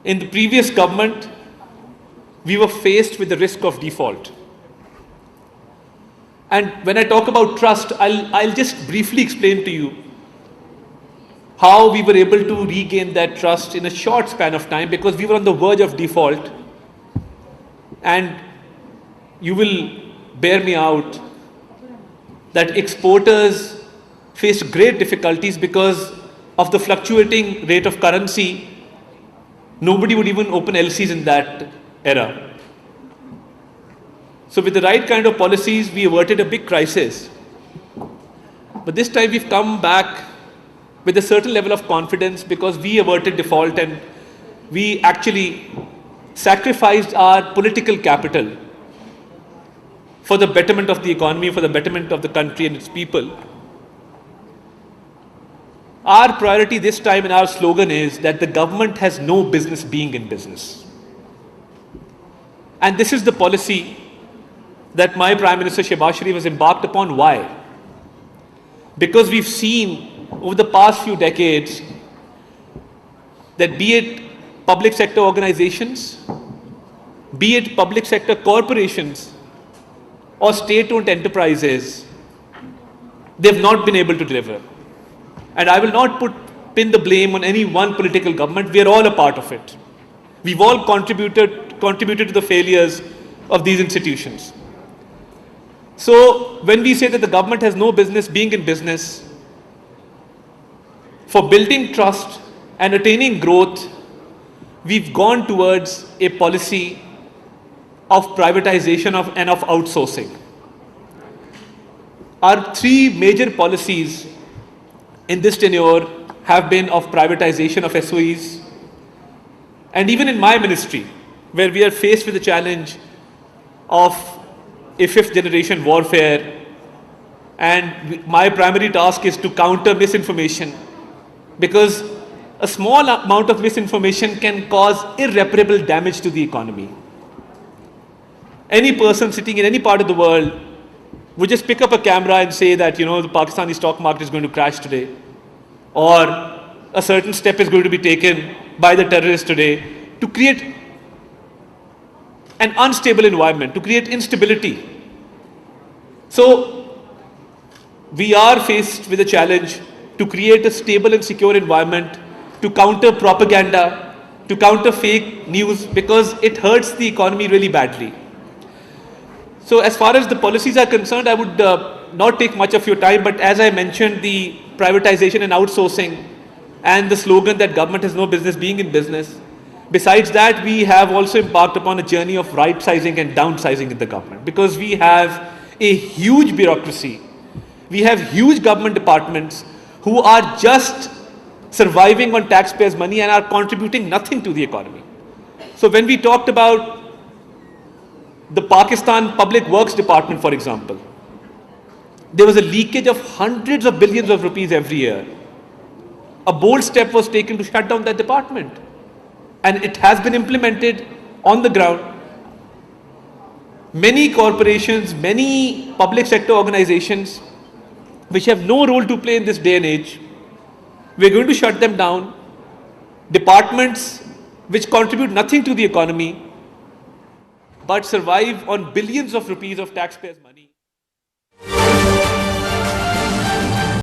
In the previous government, we were faced with the risk of default. And when I talk about trust, I'll just briefly explain to you how we were able to regain that trust in a short span of time, because we were on the verge of default. And you will bear me out that exporters faced great difficulties because of the fluctuating rate of currency. Nobody would even open LCs in that era. So with the right kind of policies, we averted a big crisis. But this time we've come back with a certain level of confidence because we averted default and we actually sacrificed our political capital for the betterment of the economy, for the betterment of the country and its people. Our priority this time and our slogan is that the government has no business being in business. And this is the policy that my Prime Minister Shehbaz Sharif has embarked upon. Why? Because we've seen over the past few decades that be it public sector organizations, be it public sector corporations or state-owned enterprises, they've not been able to deliver. And I will not pin the blame on any one political government. We are all a part of it. We've all contributed to the failures of these institutions. So when we say that the government has no business being in business, for building trust and attaining growth, we've gone towards a policy of privatization and of outsourcing. Our three major policies in this tenure have been of privatization of SOEs, and even in my ministry, where we are faced with the challenge of a fifth generation warfare, and my primary task is to counter misinformation, because a small amount of misinformation can cause irreparable damage to the economy. Any person sitting in any part of the world would just pick up a camera and say that, the Pakistani stock market is going to crash today, or a certain step is going to be taken by the terrorists today to create an unstable environment, to create instability. So we are faced with a challenge to create a stable and secure environment, to counter propaganda, to counter fake news, because it hurts the economy really badly. So as far as the policies are concerned, I would not take much of your time, but as I mentioned, the privatization and outsourcing and the slogan that government has no business being in business. Besides that, we have also embarked upon a journey of right sizing and downsizing in the government, because we have a huge bureaucracy. We have huge government departments who are just surviving on taxpayers' money and are contributing nothing to the economy. So when we talked about the Pakistan Public Works Department, for example, there was a leakage of hundreds of billions of rupees every year. A bold step was taken to shut down that department, and it has been implemented on the ground. Many corporations, many public sector organizations which have no role to play in this day and age, we're going to shut them down. Departments which contribute nothing to the economy but survive on billions of rupees of taxpayers' money.